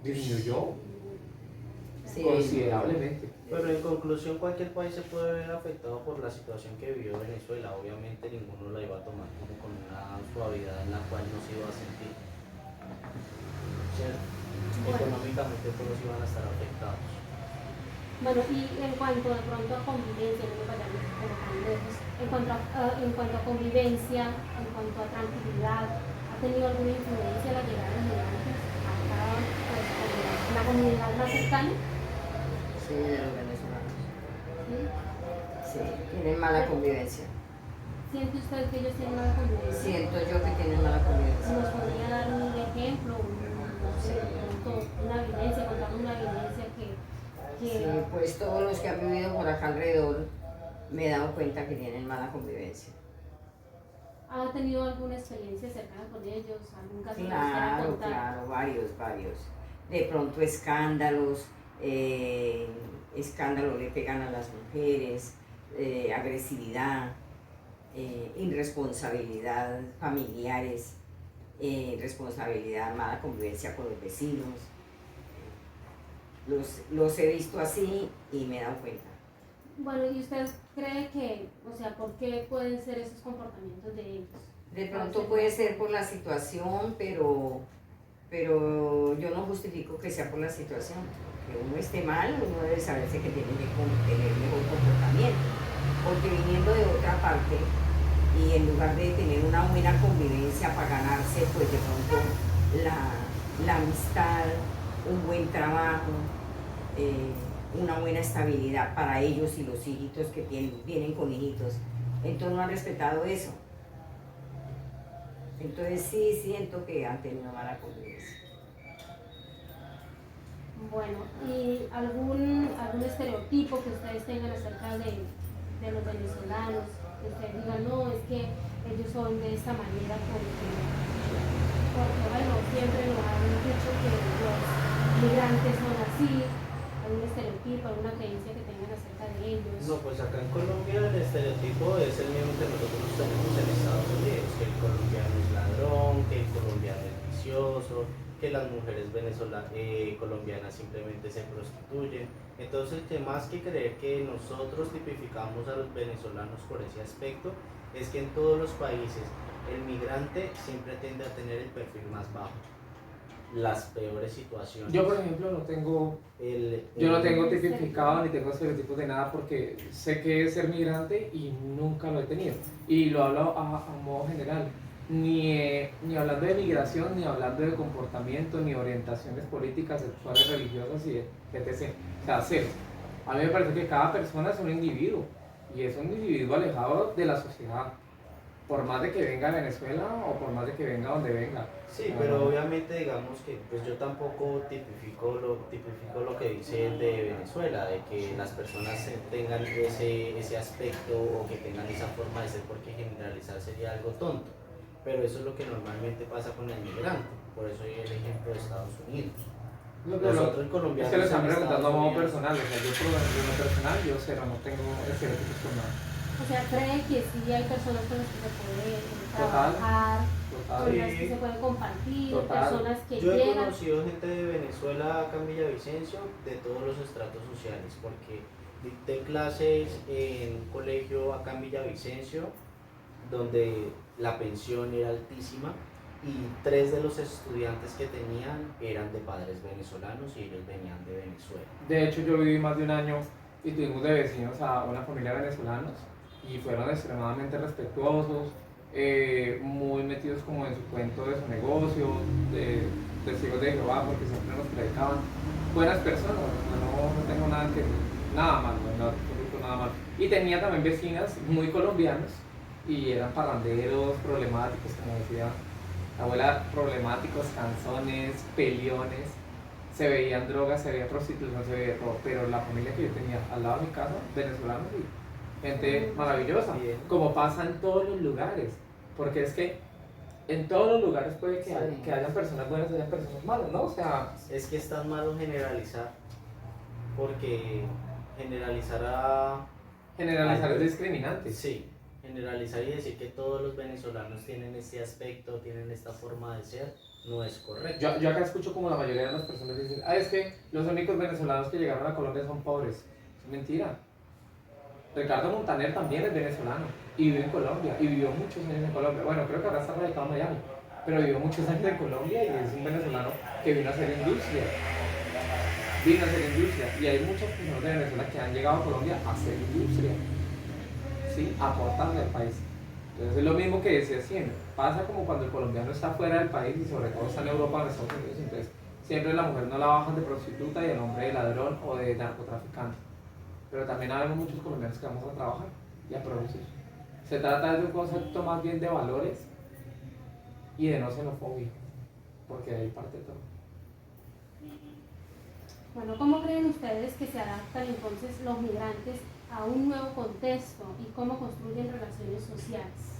[SPEAKER 4] disminuyó considerablemente.
[SPEAKER 3] Pero en conclusión, cualquier país se puede ver afectado por la situación que vivió Venezuela. Obviamente ninguno la iba a tomar como con una suavidad en la cual no se iba a sentir. ¿Cierto? Bueno. Económicamente todos iban a estar afectados.
[SPEAKER 1] Bueno, y en cuanto de pronto a convivencia, no me vayamos como tan lejos, en cuanto a convivencia, en cuanto a tranquilidad, ¿ha tenido alguna influencia la llegada de migrantes acá, pues, con la comunidad más cercana?
[SPEAKER 5] Sí, de los venezolanos. Sí, tienen mala convivencia.
[SPEAKER 1] ¿Siente usted que ellos tienen mala convivencia?
[SPEAKER 5] Siento yo que tienen mala convivencia.
[SPEAKER 1] ¿Nos podría dar un ejemplo, no sé, una evidencia, contarnos una evidencia que...
[SPEAKER 5] Sí, pues todos los que han vivido por acá alrededor me he dado cuenta que tienen mala convivencia.
[SPEAKER 1] ¿Ha tenido alguna experiencia cercana con ellos? ¿Algún caso que nos quiera
[SPEAKER 5] Claro,
[SPEAKER 1] contar?
[SPEAKER 5] claro, varios. De pronto escándalos, escándalos le pegan a las mujeres, agresividad, irresponsabilidad familiares, responsabilidad, mala convivencia con los vecinos. Los he visto así y me he dado cuenta.
[SPEAKER 1] Bueno, ¿y usted cree que, o sea, por qué pueden ser esos comportamientos de ellos?
[SPEAKER 5] De pronto puede ser por la situación, pero yo no justifico que sea por la situación. Que uno esté mal, uno debe saberse que tiene que tener mejor comportamiento. Porque viniendo de otra parte y en lugar de tener una buena convivencia para ganarse, pues de pronto la amistad, un buen trabajo, una buena estabilidad para ellos y los hijitos que vienen con hijitos. Entonces no han respetado eso. Entonces sí siento que han tenido mala convivencia.
[SPEAKER 1] Bueno, ¿y algún estereotipo que ustedes tengan acerca de los venezolanos? Que ustedes digan, no, es que ellos son de esta manera porque bueno, siempre nos han dicho que los migrantes son así. ¿Algún estereotipo, alguna creencia que tengan acerca de ellos?
[SPEAKER 3] No, pues acá en Colombia el estereotipo es el mismo que nosotros tenemos en Estados Unidos, que el colombiano es ladrón, que el colombiano es vicioso, que las mujeres colombianas simplemente se prostituyen. Entonces, que más que creer que nosotros tipificamos a los venezolanos por ese aspecto, es que en todos los países el migrante siempre tiende a tener el perfil más bajo, las peores situaciones.
[SPEAKER 4] Yo, por ejemplo, no tengo tipificado ni tengo estereotipos de nada porque sé que es ser migrante y nunca lo he tenido. Y lo hablo a modo general. Ni hablando de migración, ni hablando de comportamiento, ni orientaciones políticas, sexuales, religiosas y etc. O sea, cero. A mí me parece que cada persona es un individuo y es un individuo alejado de la sociedad. Por más de que venga a Venezuela o por más de que venga donde venga.
[SPEAKER 3] Sí, pero obviamente digamos que pues yo tampoco tipifico lo que dice el de Venezuela, de que las personas tengan ese aspecto o que tengan esa forma de ser, porque generalizar sería algo tonto. Pero eso es lo que normalmente pasa con el migrante, por eso hay el ejemplo de Estados Unidos. Nosotros colombianos
[SPEAKER 4] es que lo están
[SPEAKER 3] en
[SPEAKER 4] preguntando a
[SPEAKER 3] Estados
[SPEAKER 4] modo
[SPEAKER 3] Unidos,
[SPEAKER 4] personal, o sea, yo por lo personal, yo cero, no tengo estereotipos con nada.
[SPEAKER 1] O sea, cree que sí hay personas con las que se puede
[SPEAKER 4] Total,
[SPEAKER 1] trabajar,
[SPEAKER 4] total.
[SPEAKER 1] con las que se puede compartir,
[SPEAKER 4] Total.
[SPEAKER 1] personas que
[SPEAKER 3] yo he
[SPEAKER 1] llegan.
[SPEAKER 3] conocido gente de Venezuela acá en Villavicencio de todos los estratos sociales, porque dicté clases en un colegio acá en Villavicencio donde la pensión era altísima y 3 de los estudiantes que tenían eran de padres venezolanos y ellos venían de Venezuela.
[SPEAKER 4] De hecho, yo viví más de un año y tuvimos de vecinos a una familia de venezolanos y fueron extremadamente respetuosos, muy metidos como en su cuento de su negocio, de testigos de Jehová, porque siempre nos predicaban. Buenas personas, no tengo nada malo, nada malo. Y tenía también vecinas muy colombianas y eran parranderos, problemáticos, como decía la abuela, problemáticos, canzones, peleones. Se veían drogas, se veía prostitución, se veía todo, pero la familia que yo tenía al lado de mi casa, venezolanos y gente maravillosa,
[SPEAKER 3] Bien.
[SPEAKER 4] como pasa en todos los lugares, porque es que en todos los lugares puede que,
[SPEAKER 5] Sí.
[SPEAKER 4] que hayan personas buenas y hayan personas malas, ¿no? O sea,
[SPEAKER 3] Es que es tan malo generalizar, porque
[SPEAKER 4] generalizar es discriminante.
[SPEAKER 3] Sí, generalizar y decir que todos los venezolanos tienen este aspecto, tienen esta forma de ser, no es correcto.
[SPEAKER 4] Yo acá escucho como la mayoría de las personas dicen, es que los únicos venezolanos que llegaron a Colombia son pobres. Es mentira. Ricardo Montaner también es venezolano y vivió en Colombia y vivió muchos años en Colombia. Bueno, creo que ahora está radicado en Miami, pero vivió muchos años en Colombia y es un venezolano que vino a hacer industria. Y hay muchas personas de Venezuela que han llegado a Colombia a hacer industria, ¿sí? A aportarle al país. Entonces es lo mismo que decía siempre. Pasa como cuando el colombiano está fuera del país y sobre todo está en Europa o en Estados Unidos. Entonces siempre la mujer no la bajan de prostituta y el hombre de ladrón o de narcotraficante. Pero también habemos muchos colombianos que vamos a trabajar y a producir. Se trata de un concepto más bien de valores y de no xenofobia, porque de ahí parte todo.
[SPEAKER 1] Bueno, ¿cómo creen ustedes que se adaptan entonces los migrantes a un nuevo contexto y cómo construyen relaciones sociales?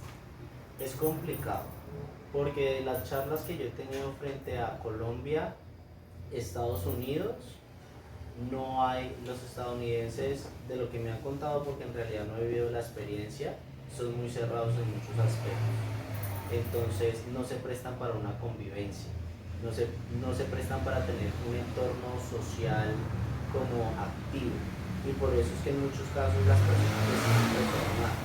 [SPEAKER 3] Es complicado, porque de las charlas que yo he tenido frente a Colombia, Estados Unidos, no hay, los estadounidenses, de lo que me han contado, porque en realidad no he vivido la experiencia, son muy cerrados en muchos aspectos. Entonces no se prestan para una convivencia, no se prestan para tener un entorno social como activo. Y por eso es que en muchos casos las personas deciden retornar.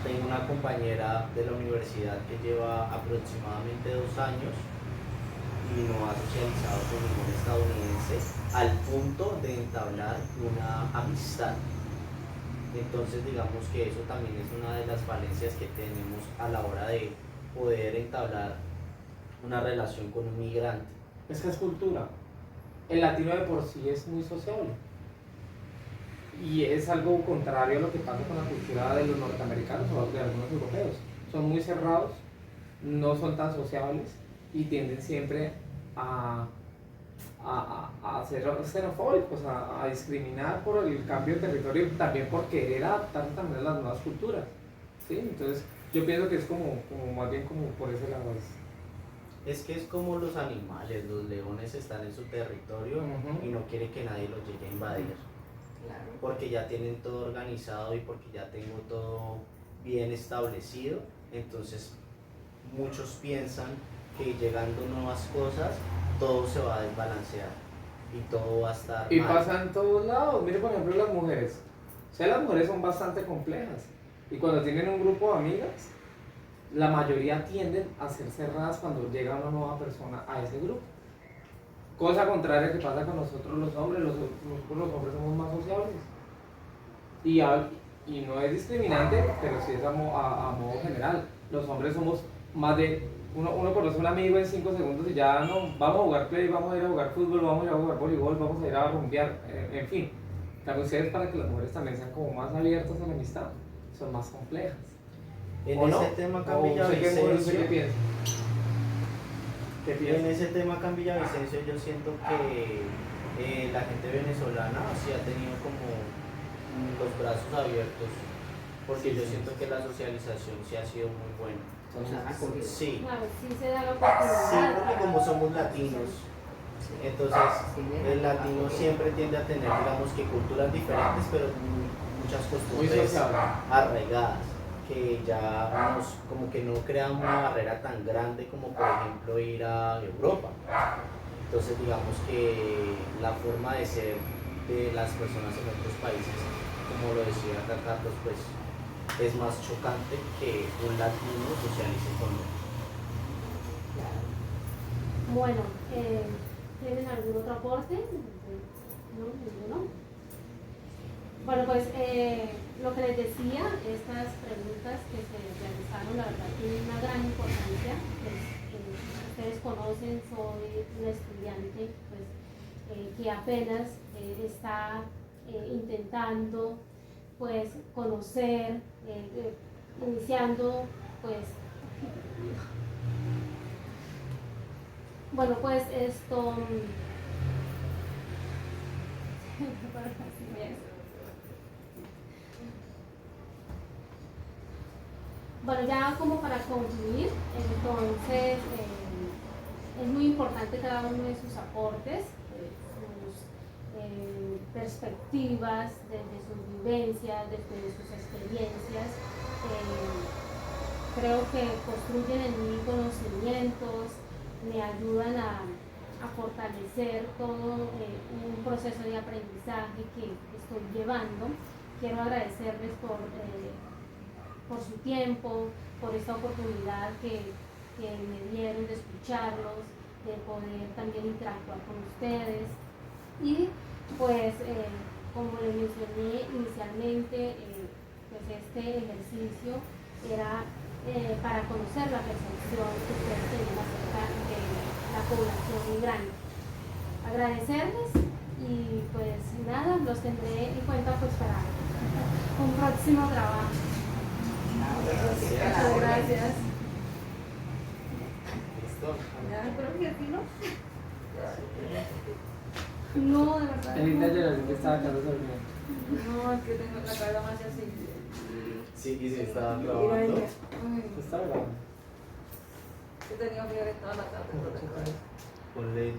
[SPEAKER 3] Tengo una compañera de la universidad que lleva aproximadamente 2 años y no ha socializado con ningún estadounidense al punto de entablar una amistad. Entonces digamos que eso también es una de las falencias que tenemos a la hora de poder entablar una relación con un migrante.
[SPEAKER 4] Es que es cultura. El latino de por sí es muy sociable. Y es algo contrario a lo que pasa con la cultura de los norteamericanos o de algunos europeos. Son muy cerrados, no son tan sociables y tienden siempre a ser xenofóbicos, a discriminar por el cambio de territorio, también por querer adaptarse también a las nuevas culturas, ¿sí? Entonces yo pienso que es como más bien como por ese lado.
[SPEAKER 3] Es que es como los animales, los leones están en su territorio y no quieren que nadie los llegue a invadir,
[SPEAKER 5] Claro.
[SPEAKER 3] porque ya tienen todo organizado y porque ya tengo todo bien establecido. Entonces muchos piensan que llegando nuevas cosas, todo se va a desbalancear y todo va a estar
[SPEAKER 4] Y
[SPEAKER 3] mal.
[SPEAKER 4] pasa en todos lados. Mire, por ejemplo, las mujeres. O sea, las mujeres son bastante complejas. Y cuando tienen un grupo de amigas, la mayoría tienden a ser cerradas cuando llega una nueva persona a ese grupo. Cosa contraria que pasa con nosotros los hombres. Nosotros los hombres somos más sociables. Y no es discriminante, pero sí es a modo general. Los hombres somos más de... Uno conoce a un amigo en 5 segundos y ya no, vamos a jugar play, vamos a ir a jugar fútbol, vamos a ir a jugar voleibol, vamos a ir a rumbear, en fin. También ustedes, para que las mujeres también sean como más abiertas a la amistad, son más complejas.
[SPEAKER 3] En
[SPEAKER 4] ¿O
[SPEAKER 3] ese
[SPEAKER 4] no?
[SPEAKER 3] tema,
[SPEAKER 4] ¿O
[SPEAKER 3] Campi
[SPEAKER 4] usted qué
[SPEAKER 3] Villavicencio,
[SPEAKER 4] piensa? ¿Qué
[SPEAKER 3] en
[SPEAKER 4] piensa?
[SPEAKER 3] ese tema, Campi Villavicencio, yo siento que la gente venezolana sí ha tenido como los brazos abiertos, porque yo siento que la socialización sí ha sido muy buena.
[SPEAKER 5] O sea, acogido.
[SPEAKER 3] Sí,
[SPEAKER 1] Claro, sí se da la
[SPEAKER 3] sí,
[SPEAKER 1] oportunidad.
[SPEAKER 3] porque como somos latinos, entonces el latino siempre tiende a tener, digamos que culturas diferentes, pero muchas
[SPEAKER 4] Muy
[SPEAKER 3] costumbres
[SPEAKER 4] sociable.
[SPEAKER 3] arraigadas, que ya como que no crean una barrera tan grande como por ejemplo ir a Europa. Entonces digamos que la forma de ser de las personas en otros países, como lo decía acá Carlos, pues es más chocante que un latino socialice con otro.
[SPEAKER 1] Bueno, ¿tienen algún otro aporte? ¿No? ¿Ninguno? Bueno, pues lo que les decía, estas preguntas que se realizaron, la verdad, tienen una gran importancia. Pues, ustedes conocen, soy una estudiante pues, que apenas está intentando pues, conocer, iniciando pues, bueno, pues esto. Bueno, ya como para concluir, entonces es muy importante cada uno de sus aportes, sus perspectivas, desde sus vivencias, desde sus experiencias. Creo que construyen en mí conocimientos, me ayudan a fortalecer todo un proceso de aprendizaje que estoy llevando. Quiero agradecerles por su tiempo, por esta oportunidad que me dieron de escucharlos, de poder también interactuar con ustedes. Y pues, como les mencioné inicialmente, pues este ejercicio era para conocer la percepción que ustedes tienen acerca de la población migrante. Agradecerles y pues nada, los tendré en cuenta pues para un próximo trabajo. Muchas gracias.
[SPEAKER 3] ¿Listo?
[SPEAKER 2] Ya, creo que sí, ¿no?
[SPEAKER 1] No, de verdad.
[SPEAKER 4] Elita
[SPEAKER 1] no.
[SPEAKER 4] Geraldine que estaba acá resolviendo.
[SPEAKER 2] No, es que tengo la cara más así.
[SPEAKER 3] Sí, y se estaba
[SPEAKER 2] Mira
[SPEAKER 3] grabando.
[SPEAKER 2] ella. Ay,
[SPEAKER 4] Está grabando.
[SPEAKER 2] he tenido fiebre toda la tarde.
[SPEAKER 3] Ponle